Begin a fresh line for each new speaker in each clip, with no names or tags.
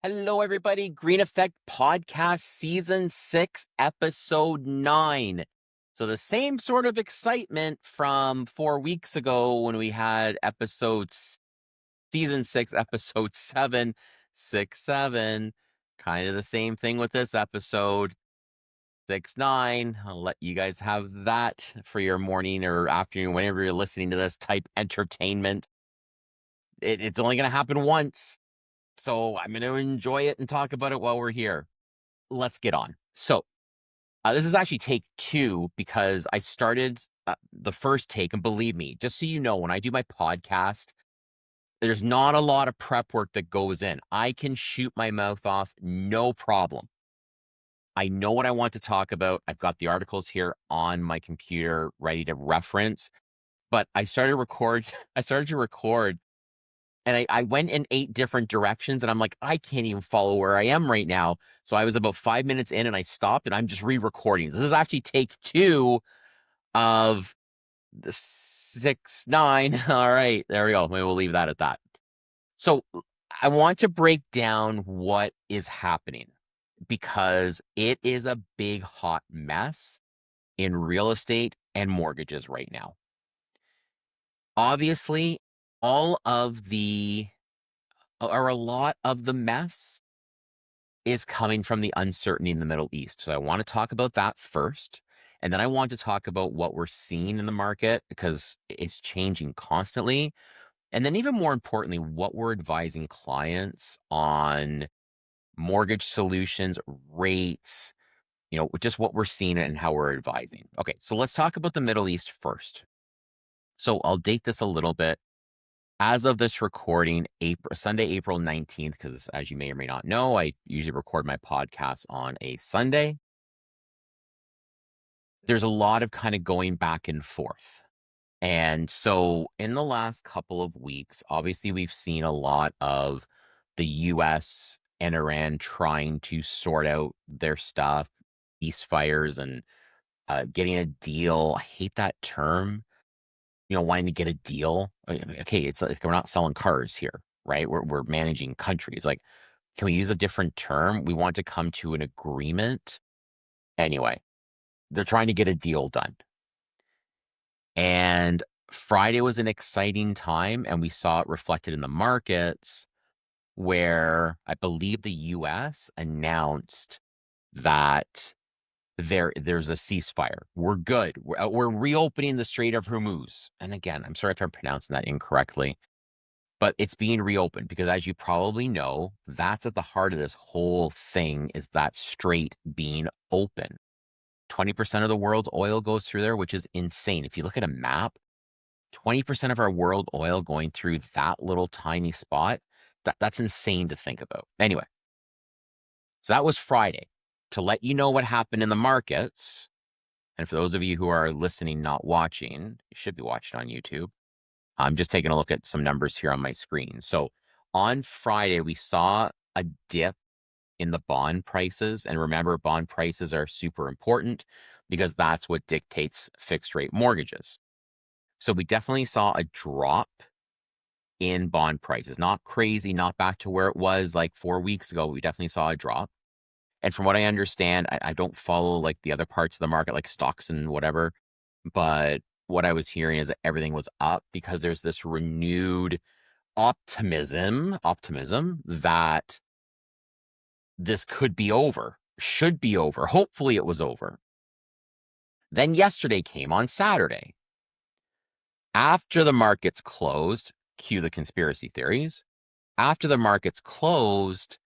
Hello, everybody. Green Effect Podcast Season 6, Episode 9. So, the same sort of excitement from 4 weeks ago when we had Season 6, Episode 7, 6, 7. Kind of the same thing with this episode, 6, 9. I'll let you guys have that for your morning or afternoon, whenever you're listening to this type entertainment. It's only going to happen once. So I'm going to enjoy it and talk about it while we're here. Let's get on. So this is actually take 2 because I started the first take. And believe me, just so you know, when I do my podcast, there's not a lot of prep work that goes in. I can shoot my mouth off, no problem. I know what I want to talk about. I've got the articles here on my computer ready to reference. But I started to record. And I went in 8 different directions, and I'm like, I can't even follow where I am right now. So I was about 5 minutes in, and I stopped, and I'm just re-recording. This is actually take 2 of the 6, 9. All right, there we go. Maybe we'll leave that at that. So I want to break down what is happening because it is a big, hot mess in real estate and mortgages right now. Obviously, all of the or a lot of the mess is coming from the uncertainty in the Middle East. So I want to talk about that first. And then I want to talk about what we're seeing in the market because it's changing constantly. And then, even more importantly, what we're advising clients on mortgage solutions, rates, just what we're seeing and how we're advising. Okay, so let's talk about the Middle East first. So I'll date this a little bit. As of this recording, Sunday, April 19th, because as you may or may not know, I usually record my podcast on a Sunday. There's a lot of kind of going back and forth. And so in the last couple of weeks, obviously we've seen a lot of the US and Iran trying to sort out their stuff, ceasefires and getting a deal. I hate that term, wanting to get a deal. Okay, it's like we're not selling cars here, right? We're managing countries. Like, can we use a different term? We want to come to an agreement. Anyway, they're trying to get a deal done. And Friday was an exciting time, and we saw it reflected in the markets where I believe the US announced that there's a ceasefire. We're good. We're reopening the Strait of Hormuz. And again, I'm sorry if I'm pronouncing that incorrectly, but it's being reopened because, as you probably know, that's at the heart of this whole thing, is that strait being open. 20% of the world's oil goes through there, which is insane. If you look at a map, 20% of our world oil going through that little tiny spot, that's insane to think about. Anyway, so that was Friday. To let you know what happened in the markets, and for those of you who are listening, not watching, you should be watching on YouTube. I'm just taking a look at some numbers here on my screen. So on Friday, we saw a dip in the bond prices. And remember, bond prices are super important because that's what dictates fixed rate mortgages. So we definitely saw a drop in bond prices. Not crazy, not back to where it was like 4 weeks ago. We definitely saw a drop. And from what I understand, I don't follow like the other parts of the market, like stocks and whatever. But what I was hearing is that everything was up because there's this renewed optimism that this could be over, should be over. Hopefully it was over. Then yesterday came on Saturday. After the markets closed, cue the conspiracy theories. After the markets closed,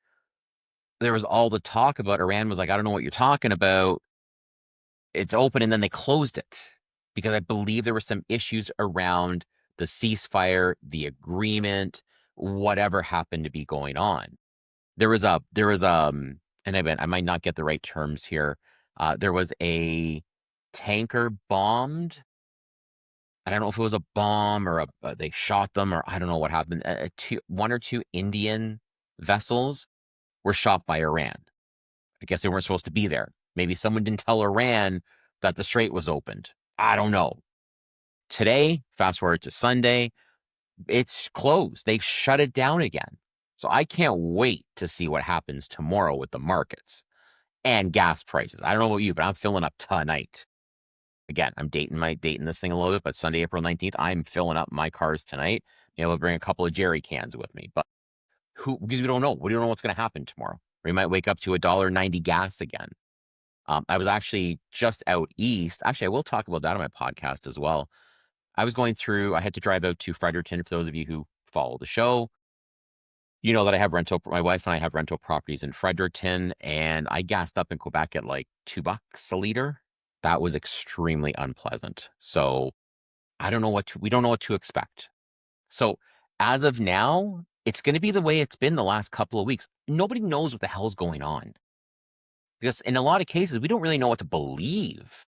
there was all the talk about Iran was like, I don't know what you're talking about. It's open, and then they closed it because I believe there were some issues around the ceasefire, the agreement, whatever happened to be going on. And I might not get the right terms here. There was a tanker bombed. I don't know if it was a bomb or they shot them, or I don't know what happened. One or two Indian vessels were shot by Iran. I guess they weren't supposed to be there. Maybe someone didn't tell Iran that the strait was opened. I don't know. Today, fast forward to Sunday, it's closed. They've shut it down again. So I can't wait to see what happens tomorrow with the markets and gas prices. I don't know about you, but I'm filling up tonight. Again, I'm dating this thing a little bit, but Sunday, April 19th, I'm filling up my cars tonight. You know, I'll bring a couple of jerry cans with me, but because we don't know. We don't know what's going to happen tomorrow. We might wake up to $1.90 gas again. I was actually just out east. Actually, I will talk about that on my podcast as well. I had to drive out to Fredericton. For those of you who follow the show, you know that my wife and I have rental properties in Fredericton, and I gassed up in Quebec at like $2 a liter. That was extremely unpleasant. So we don't know what to expect. So as of now, it's going to be the way it's been the last couple of weeks. Nobody knows what the hell's going on because in a lot of cases, we don't really know what to believe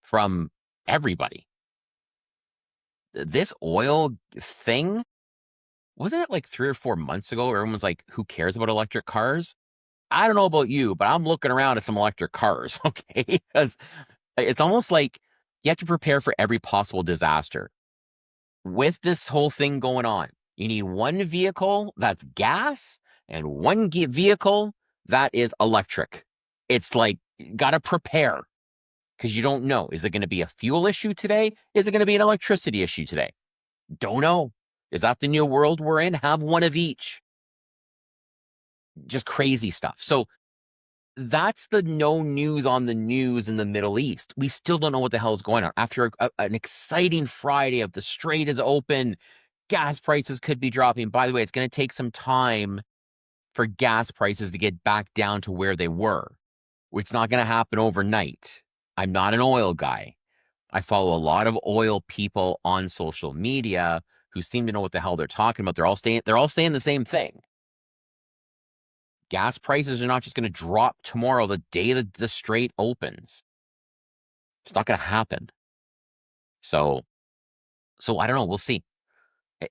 from everybody. This oil thing, wasn't it like 3 or 4 months ago? Everyone was like, who cares about electric cars? I don't know about you, but I'm looking around at some electric cars, okay? Because it's almost like you have to prepare for every possible disaster. With this whole thing going on, you need one vehicle that's gas and one vehicle that is electric. It's like, got to prepare because you don't know. Is it going to be a fuel issue today? Is it going to be an electricity issue today? Don't know. Is that the new world we're in? Have one of each. Just crazy stuff. So that's the no news on the news in the Middle East. We still don't know what the hell is going on. After an exciting Friday of the Strait is open, gas prices could be dropping. By the way, it's going to take some time for gas prices to get back down to where they were. It's not going to happen overnight. I'm not an oil guy. I follow a lot of oil people on social media who seem to know what the hell they're talking about. They're all saying the same thing. Gas prices are not just going to drop tomorrow, the day that the Strait opens. It's not going to happen. So I don't know. We'll see.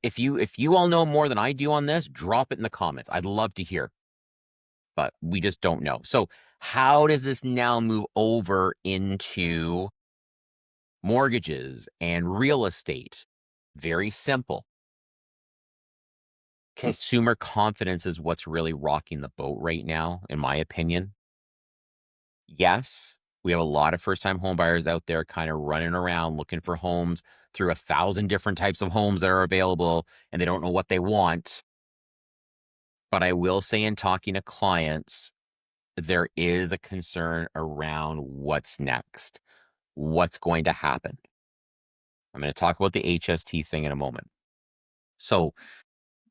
If you all know more than I do on this, drop it in the comments. I'd love to hear. But we just don't know. So how does this now move over into mortgages and real estate? Very simple. Consumer confidence is what's really rocking the boat right now, in my opinion. Yes, we have a lot of first-time home buyers out there kind of running around looking for homes through 1,000 different types of homes that are available, and they don't know what they want. But I will say, in talking to clients, there is a concern around what's next, what's going to happen. I'm going to talk about the HST thing in a moment. So,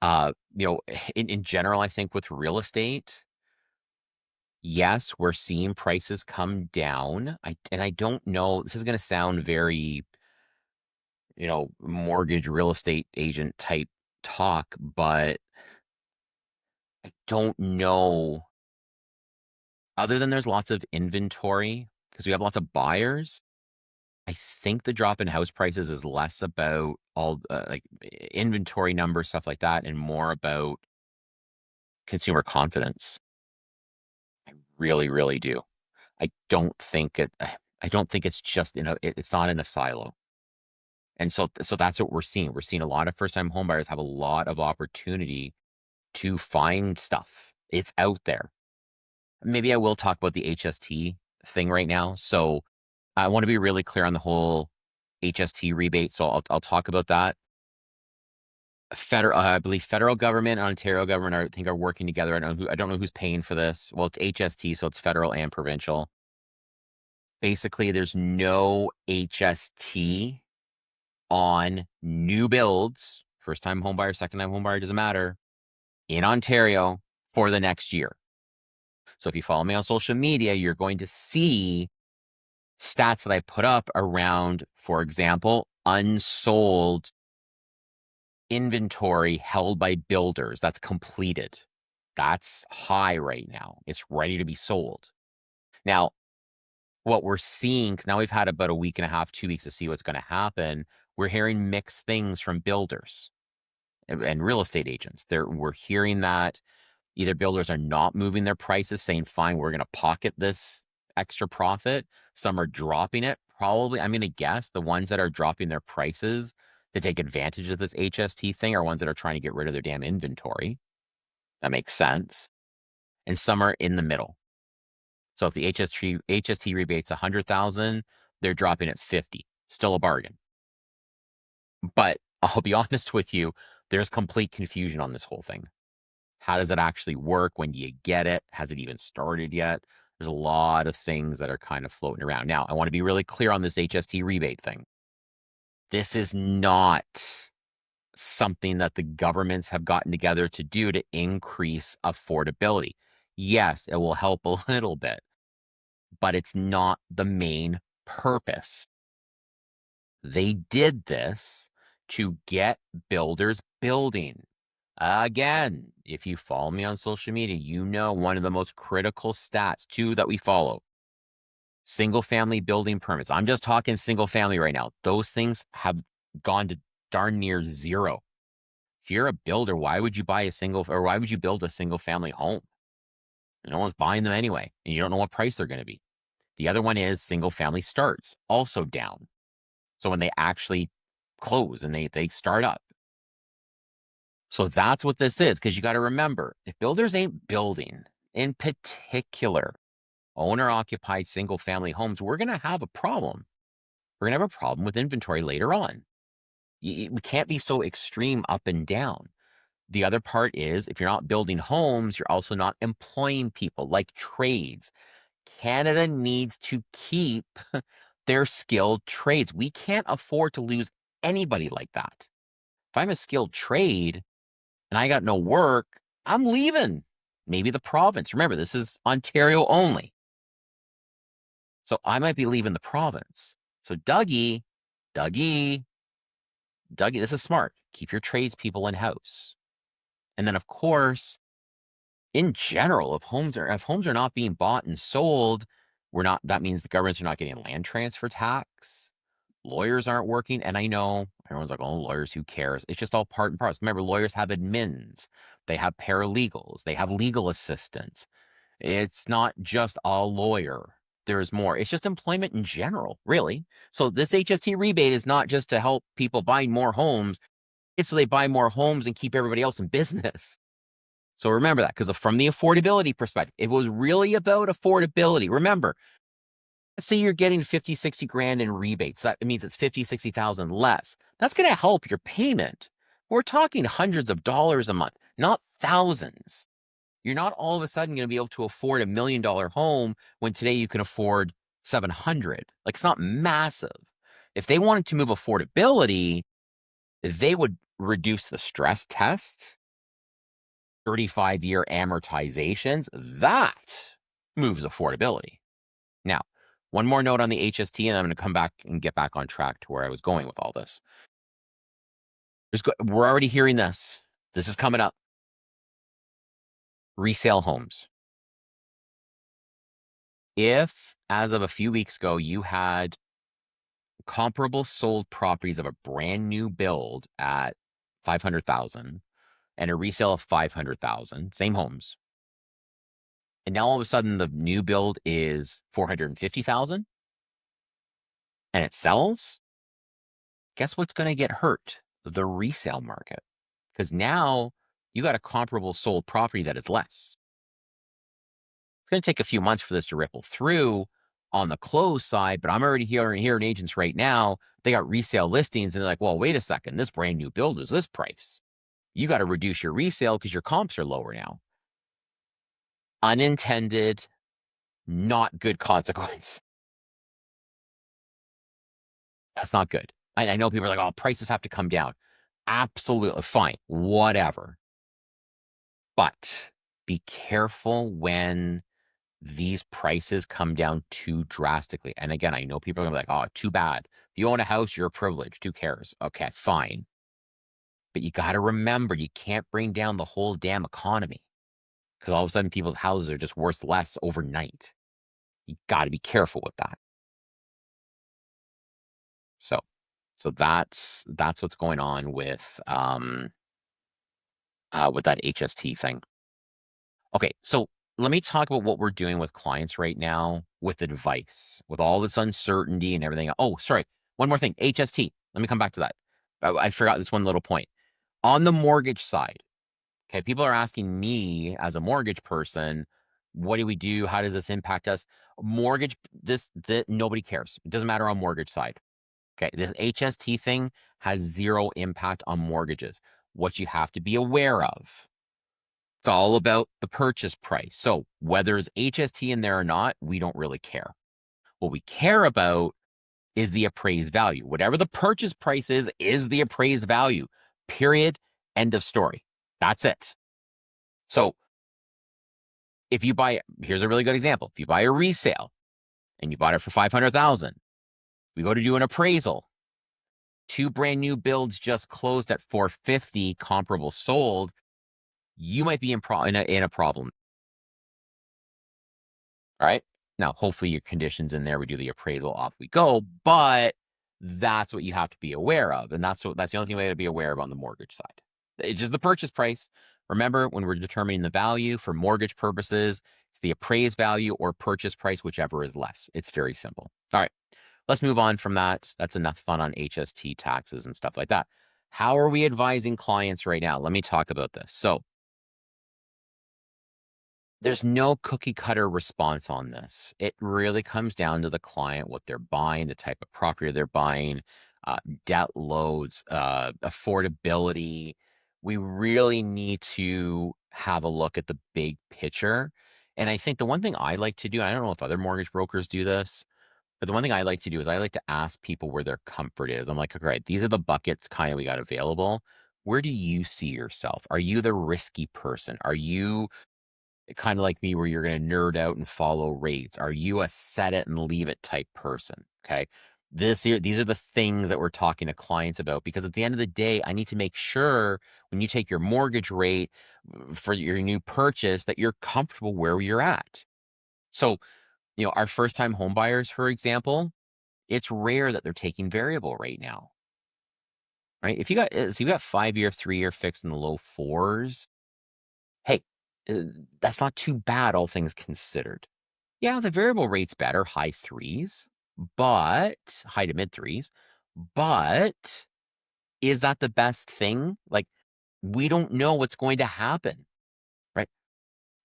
you know, in general, I think with real estate, yes, we're seeing prices come down. I don't know, this is going to sound very, you know, mortgage real estate agent type talk, but I don't know. Other than there's lots of inventory because we have lots of buyers, I think the drop in house prices is less about all like inventory numbers, stuff like that, and more about consumer confidence. I really, really do. I don't think it. I don't think it's just it's not in a silo. And so that's what we're seeing. We're seeing a lot of first-time homebuyers have a lot of opportunity to find stuff. It's out there. Maybe I will talk about the HST thing right now. So I want to be really clear on the whole HST rebate. So I'll talk about that. I believe federal government and Ontario government I think are working together. I don't know who's paying for this. Well, it's HST, so it's federal and provincial. Basically, there's no HST on new builds, first time home buyer, second time home buyer, doesn't matter, in Ontario for the next year. So if you follow me on social media, you're going to see stats that I put up around, for example, unsold inventory held by builders that's completed. That's high right now. It's ready to be sold. Now, what we're seeing, because now we've had about a week and a half, 2 weeks to see what's going to happen, we're hearing mixed things from builders and real estate agents. We're hearing that either builders are not moving their prices, saying, fine, we're going to pocket this extra profit. Some are dropping it. Probably, I'm going to guess the ones that are dropping their prices to take advantage of this HST thing are ones that are trying to get rid of their damn inventory. That makes sense. And some are in the middle. So if the HST rebate's 100,000, they're dropping at 50. Still a bargain. But I'll be honest with you, there's complete confusion on this whole thing. How does it actually work? When do you get it? Has it even started yet? There's a lot of things that are kind of floating around. Now, I want to be really clear on this HST rebate thing. This is not something that the governments have gotten together to do to increase affordability. Yes, it will help a little bit, but it's not the main purpose. They did this to get builders building. Again, if you follow me on social media, you know one of the most critical stats, too, that we follow. Single family building permits. I'm just talking single family right now. Those things have gone to darn near zero. If you're a builder, why would you buy a single, or why would you build a single family home? No one's buying them anyway, and you don't know what price they're going to be. The other one is single family starts, also down. So when they actually close and they start up. So that's what this is, because you got to remember, if builders ain't building, in particular, owner-occupied single-family homes, we're going to have a problem. We're going to have a problem with inventory later on. We can't be so extreme up and down. The other part is, if you're not building homes, you're also not employing people like trades. Canada needs to keep their skilled trades. We can't afford to lose anybody like that. If I'm a skilled trade and I got no work, I'm leaving. Maybe the province. Remember, this is Ontario only. So I might be leaving the province. So Dougie, Dougie, Dougie, this is smart. Keep your tradespeople in house. And then, of course, in general, if homes are not being bought and sold, that means the governments are not getting land transfer tax. Lawyers aren't working. And I know everyone's like, oh, lawyers, who cares? It's just all part and parcel. Remember, lawyers have admins, they have paralegals, they have legal assistants. It's not just a lawyer. There's more. It's just employment in general, really. So this HST rebate is not just to help people buy more homes. It's so they buy more homes and keep everybody else in business. So remember that, because from the affordability perspective, if it was really about affordability, remember, let's say you're getting 50, 60 grand in rebates. That means it's 50, 60,000 less. That's going to help your payment. We're talking hundreds of dollars a month, not thousands. You're not all of a sudden going to be able to afford $1 million home when today you can afford 700. Like, it's not massive. If they wanted to move affordability, they would reduce the stress test, 35-year amortizations. That moves affordability. Now, one more note on the HST, and I'm going to come back and get back on track to where I was going with all this. We're already hearing this. This is coming up. Resale homes. If, as of a few weeks ago, you had comparable sold properties of a brand new build at 500,000 and a resale of 500,000, same homes, and now all of a sudden the new build is 450,000 and it sells, guess what's going to get hurt? The resale market. Because now you got a comparable sold property that is less. It's going to take a few months for this to ripple through on the close side, but I'm already hearing agents right now, they got resale listings and they're like, well, wait a second, this brand new build is this price. You got to reduce your resale because your comps are lower now. Unintended, not good consequence. That's not good. I know people are like, oh, prices have to come down. Absolutely fine, whatever. But be careful when these prices come down too drastically. And again, I know people are gonna be like, oh, too bad. If you own a house, you're privileged. Who cares? Okay, fine. But you got to remember, you can't bring down the whole damn economy because all of a sudden people's houses are just worth less overnight. You got to be careful with that. So, that's what's going on with that HST thing. Okay, so let me talk about what we're doing with clients right now with advice, with all this uncertainty and everything. Oh, sorry, one more thing, HST. Let me come back to that. I forgot this one little point. On the mortgage side, Okay, people are asking me as a mortgage person, what do we do? How does this impact us? Mortgage, nobody cares. It doesn't matter on mortgage side. Okay, this HST thing has zero impact on mortgages. What you have to be aware of, it's all about the purchase price. So whether there's HST in there or not, we don't really care. What we care about is the appraised value. Whatever the purchase price is the appraised value. Period. End of story. That's it. So if you buy, here's a really good example. If you buy a resale and you bought it for 500,000, we go to do an appraisal. Two brand new builds just closed at 450, comparable sold. You might be in a problem. All right. Now, hopefully your conditions in there, we do the appraisal, off we go, but that's what you have to be aware of. And that's the only thing we have to be aware of on the mortgage side. It's just the purchase price. Remember, when we're determining the value for mortgage purposes, it's the appraised value or purchase price, whichever is less. It's very simple. All right, let's move on from that. That's enough fun on HST taxes and stuff like that. How are we advising clients right now? Let me talk about this. So there's no cookie cutter response on this. It really comes down to the client, what they're buying, the type of property they're buying, uh, debt loads, affordability. We really need to have a look at the big picture. And I think the one thing I like to do, I don't know if other mortgage brokers do this, but the one thing I like to do is I like to ask people where their comfort is. I'm like, okay, right, these are the buckets kind of we got available. Where do you see yourself? Are you the risky person? Are you kind of like me where you're going to nerd out and follow rates? Are you a set it and leave it type person? Okay. These are the things that we're talking to clients about because at the end of the day, I need to make sure when you take your mortgage rate for your new purchase that you're comfortable where you're at. So, our first time home buyers, for example, it's rare that they're taking variable right now, right? So you got 5-year, 3-year fixed in the low fours. Hey, uh, that's not too bad, all things considered. Yeah, the variable rate's better, high threes, but high to mid threes. But is that the best thing? Like, we don't know what's going to happen, right?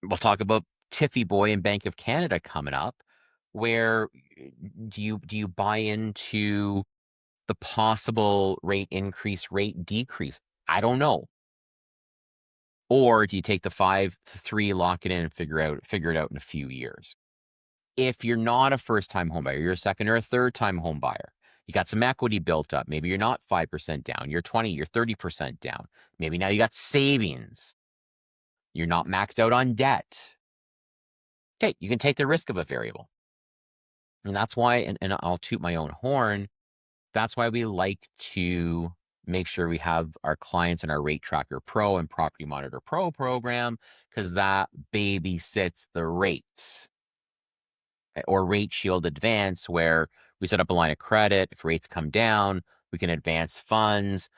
We'll talk about Tiffy Boy and Bank of Canada coming up. Where do you buy into the possible rate increase, rate decrease? I don't know. Or do you take the 5-3, lock it in, and figure it out in a few years? If you're not a first-time home buyer, you're a second or a third-time home buyer, you got some equity built up. Maybe you're not 5% down, you're 20, you're 30% down. Maybe now you got savings. You're not maxed out on debt. Okay, you can take the risk of a variable. And that's why, and I'll toot my own horn, that's why we like to make sure we have our clients in our Rate Tracker Pro and Property Monitor Pro program, because that babysits the rates. Or Rate Shield Advance, where we set up a line of credit. If rates come down, we can advance funds,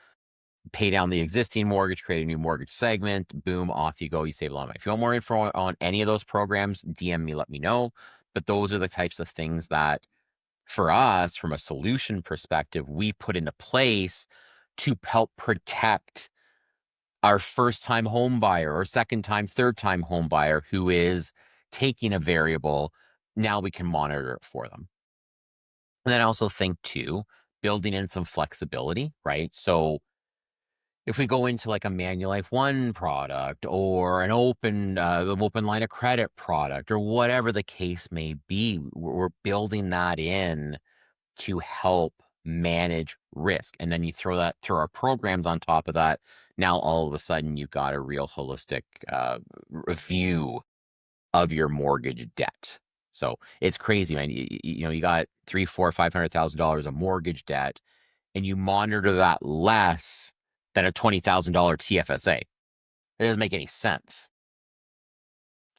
pay down the existing mortgage, create a new mortgage segment. Boom, off you go. You save a lot of money. If you want more info on any of those programs, DM me, let me know. But those are the types of things that, for us, from a solution perspective, we put into place to help protect our first time home buyer or second time, third time home buyer who is taking a variable. Now we can monitor it for them. And then I also think too, building in some flexibility, right? So if we go into like a Manulife One product or an open line of credit product or whatever the case may be, we're building that in to help manage risk. And then you throw our programs on top of that. Now all of a sudden you've got a real holistic review of your mortgage debt. So it's crazy, man. You got 3, 4, $500,000 of mortgage debt, and you monitor that less than a $20,000 TFSA. It doesn't make any sense.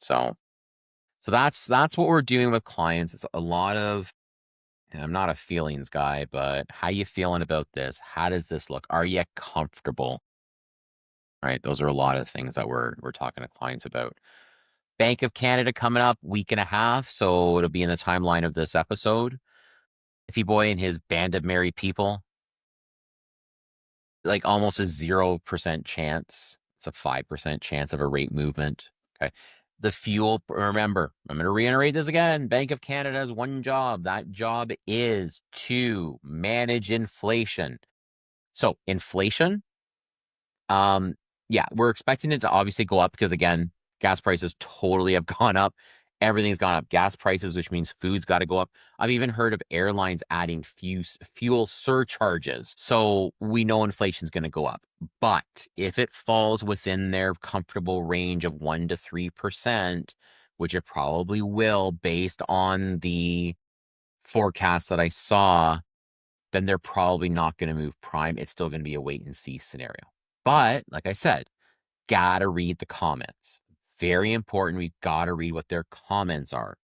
So, that's what we're doing with clients. It's a lot of, and I'm not a feelings guy, but how you feeling about this? How does this look? Are you comfortable? Right? Those are a lot of things that we're talking to clients about. Bank of Canada coming up week and a half, so it'll be in the timeline of this episode. Iffy Boy and his band of merry people, like almost a 0% chance. It's a 5% chance of a rate movement. Okay. The fuel, remember, I'm going to reiterate this again. Bank of Canada has one job. That job is to manage inflation. So inflation, yeah, we're expecting it to obviously go up because again, gas prices totally have gone up. Everything's gone up. Gas prices, which means food's got to go up. I've even heard of airlines adding fuel surcharges. So we know inflation's going to go up. But if it falls within their comfortable range of 1 to 3%, which it probably will based on the forecast that I saw, then they're probably not going to move prime. It's still going to be a wait and see scenario. But like I said, gotta read the comments. Very important. We've got to read what their comments are.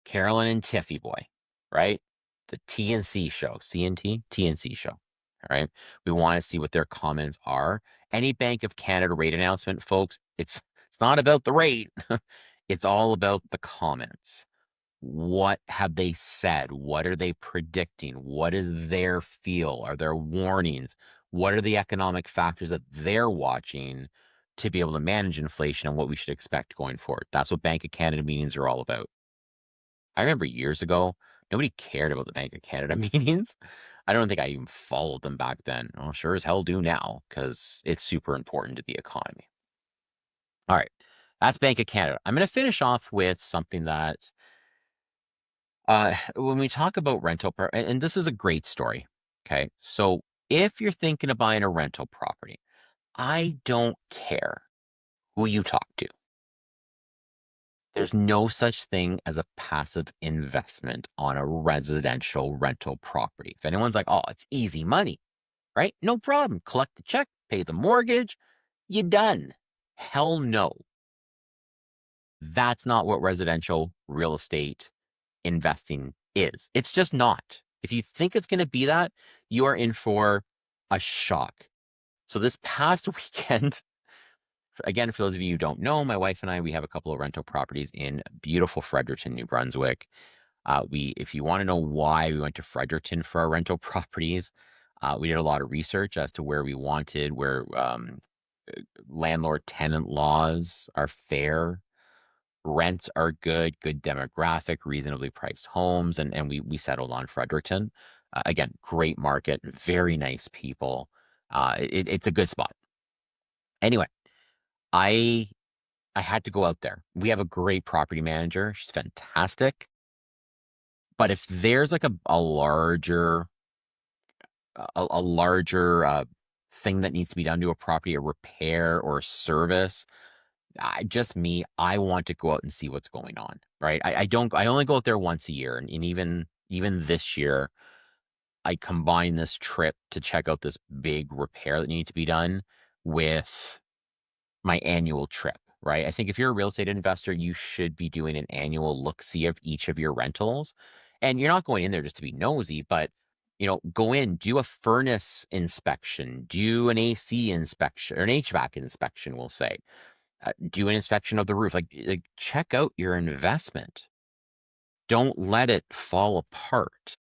Carolyn and Tiffy boy, right? The TNC show, CNT, TNC show. All right. We want to see what their comments are. Any Bank of Canada rate announcement, folks, it's not about the rate. It's all about the comments. What have they said? What are they predicting? What is their feel? Are there warnings? What are the economic factors that they're watching to be able to manage inflation and what we should expect going forward? That's what Bank of Canada meetings are all about. I remember years ago, nobody cared about the Bank of Canada meetings. I don't think I even followed them back then. Well, sure as hell do now because it's super important to the economy. All right, that's Bank of Canada. I'm going to finish off with something that when we talk about and this is a great story. Okay. So if you're thinking of buying a rental property, I don't care who you talk to. There's no such thing as a passive investment on a residential rental property. If anyone's like, oh, it's easy money, right? No problem. Collect the check, pay the mortgage, you done. Hell no. That's not what residential real estate investing is. It's just not. If you think it's going to be that, you are in for a shock. So this past weekend, again, for those of you who don't know, my wife and I, we have a couple of rental properties in beautiful Fredericton, New Brunswick. If you want to know why we went to Fredericton for our rental properties, we did a lot of research as to where we wanted, where landlord tenant laws are fair, rents are good, good demographic, reasonably priced homes, and we settled on Fredericton. Again, great market, very nice people. It's a good spot. Anyway, I I had to go out there. We have a great property manager. She's fantastic. But if there's like a larger thing that needs to be done to a property, a repair or a service, just me, I want to go out and see what's going on, right? I only go out there once a year. And even this year, I combine this trip to check out this big repair that needs to be done with my annual trip, right? I think if you're a real estate investor, you should be doing an annual look-see of each of your rentals. And you're not going in there just to be nosy, but go in, do a furnace inspection, do an AC inspection or an HVAC inspection, we'll say. Do an inspection of the roof. Like check out your investment. Don't let it fall apart.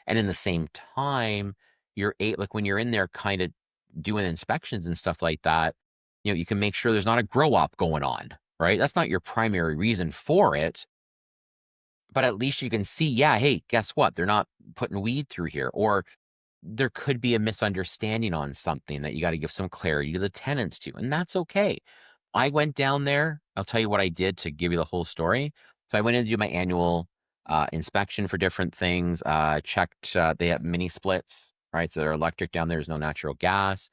And in the same time, like when you're in there kind of doing inspections and stuff like that, you can make sure there's not a grow up going on, right? That's not your primary reason for it, but at least you can see, yeah, hey, guess what? They're not putting weed through here, or there could be a misunderstanding on something that you got to give some clarity to the tenants to, and that's okay. I went down there. I'll tell you what I did to give you the whole story. So I went in to do my annual inspection for different things. Checked, they have mini splits, right? So they're electric down there. There's no natural gas.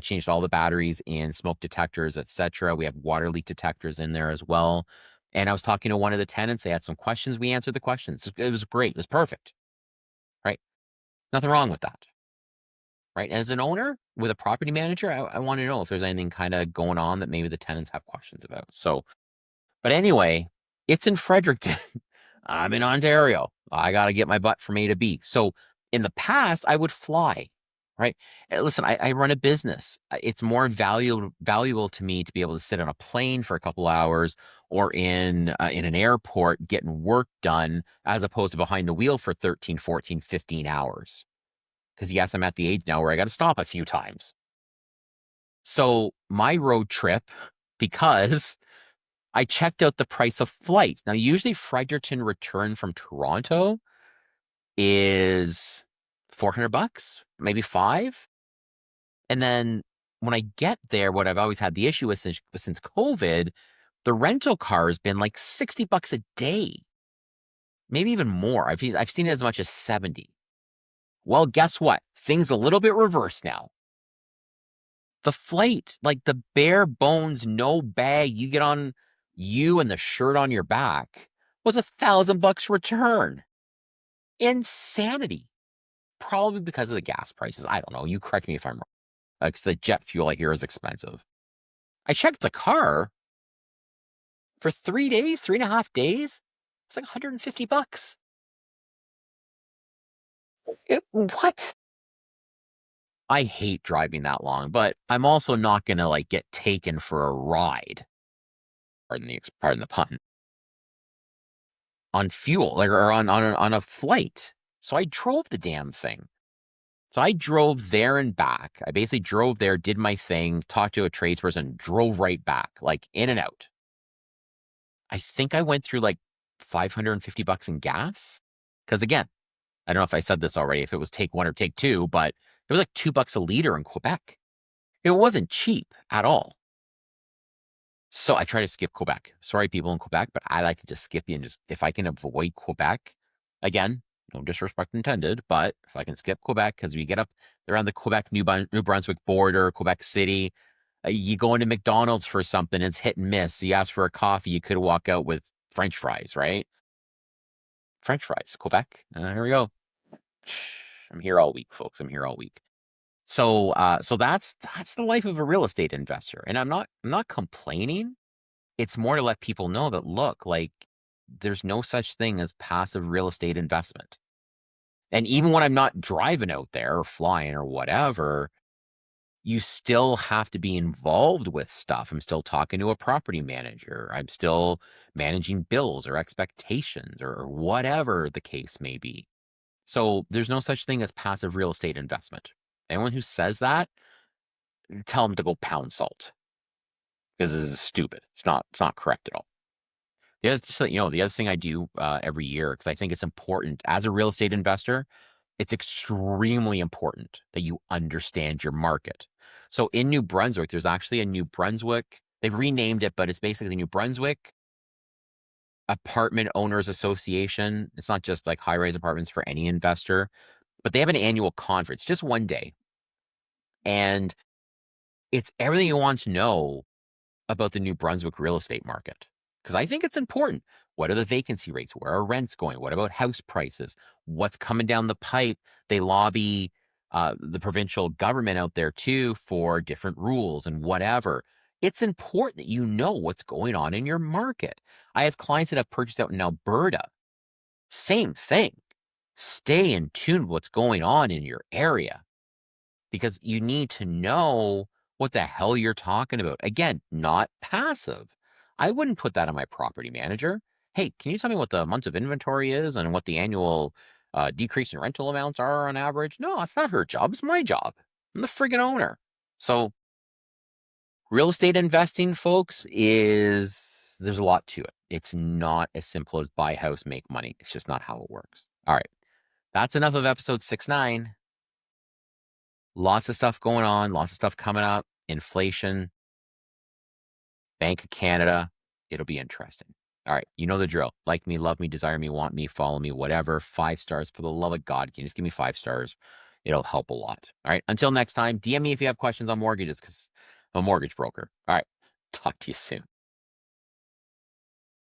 Changed all the batteries and smoke detectors, etc. We have water leak detectors in there as well. And I was talking to one of the tenants. They had some questions. We answered the questions. It was great. It was perfect, right? Nothing wrong with that, right? And as an owner with a property manager, I want to know if there's anything kind of going on that maybe the tenants have questions about. So, but anyway, it's in Fredericton. I'm in Ontario. I got to get my butt from A to B. So in the past, I would fly, right? Listen, I run a business. It's more valuable to me to be able to sit on a plane for a couple hours or in an airport getting work done as opposed to behind the wheel for 13, 14, 15 hours. Because yes, I'm at the age now where I got to stop a few times. So my road trip, because I checked out the price of flights. Now, usually Fredericton return from Toronto is $400, maybe five. And then when I get there, what I've always had the issue with since COVID, the rental car has been like $60 a day, maybe even more. I've seen it as much as 70. Well, guess what? Things a little bit reversed now. The flight, like the bare bones, no bag, you get on you and the shirt on your back was $1,000 return. Insanity. Probably because of the gas prices. I don't know. You correct me if I'm wrong. Because the jet fuel I hear is expensive. I checked the car for 3 days, 3.5 days. It's like $150. What? I hate driving that long, but I'm also not gonna like get taken for a ride. Pardon the pun. On fuel, like or on a flight. So I drove the damn thing. So I drove there and back. I basically drove there, did my thing, talked to a tradesperson, drove right back, like in and out. I think I went through like $550 in gas. Because again, I don't know if I said this already, if it was take one or take two, but it was like $2 a liter in Quebec. It wasn't cheap at all. So I try to skip Quebec. Sorry, people in Quebec, but I like to just skip you and just, if I can avoid Quebec, again, no disrespect intended, but if I can skip Quebec, because we get up around the Quebec, New Brunswick border, Quebec City, you go into McDonald's for something, it's hit and miss. You ask for a coffee, you could walk out with French fries, right? French fries, Quebec. Here we go. I'm here all week, folks. I'm here all week. So that's the life of a real estate investor. And I'm not complaining. It's more to let people know that look, like there's no such thing as passive real estate investment. And even when I'm not driving out there or flying or whatever, you still have to be involved with stuff. I'm still talking to a property manager. I'm still managing bills or expectations or whatever the case may be. So there's no such thing as passive real estate investment. Anyone who says that, tell them to go pound salt because this is stupid. It's not correct at all. The other thing I do every year, because I think it's important as a real estate investor, it's extremely important that you understand your market. So in New Brunswick, there's actually a New Brunswick, they've renamed it, but it's basically New Brunswick Apartment Owners Association. It's not just like high-rise apartments for any investor, but they have an annual conference, just one day. And it's everything you want to know about the New Brunswick real estate market. Because I think it's important. What are the vacancy rates? Where are rents going? What about house prices? What's coming down the pipe? They lobby the provincial government out there too for different rules and whatever. It's important that you know what's going on in your market. I have clients that have purchased out in Alberta. Same thing. Stay in tune with what's going on in your area because you need to know what the hell you're talking about. Again, not passive. I wouldn't put that on my property manager. Hey, can you tell me what the months of inventory is and what the annual decrease in rental amounts are on average? No, it's not her job. It's my job. I'm the friggin' owner. So, real estate investing, folks, there's a lot to it. It's not as simple as buy house, make money. It's just not how it works. All right. That's enough of episode 6-9. Lots of stuff going on, lots of stuff coming up. Inflation, Bank of Canada. It'll be interesting. All right, you know the drill. Like me, love me, desire me, want me, follow me, whatever. 5 stars. For the love of God, can you just give me 5 stars? It'll help a lot. All right, until next time, DM me if you have questions on mortgages because I'm a mortgage broker. All right, talk to you soon.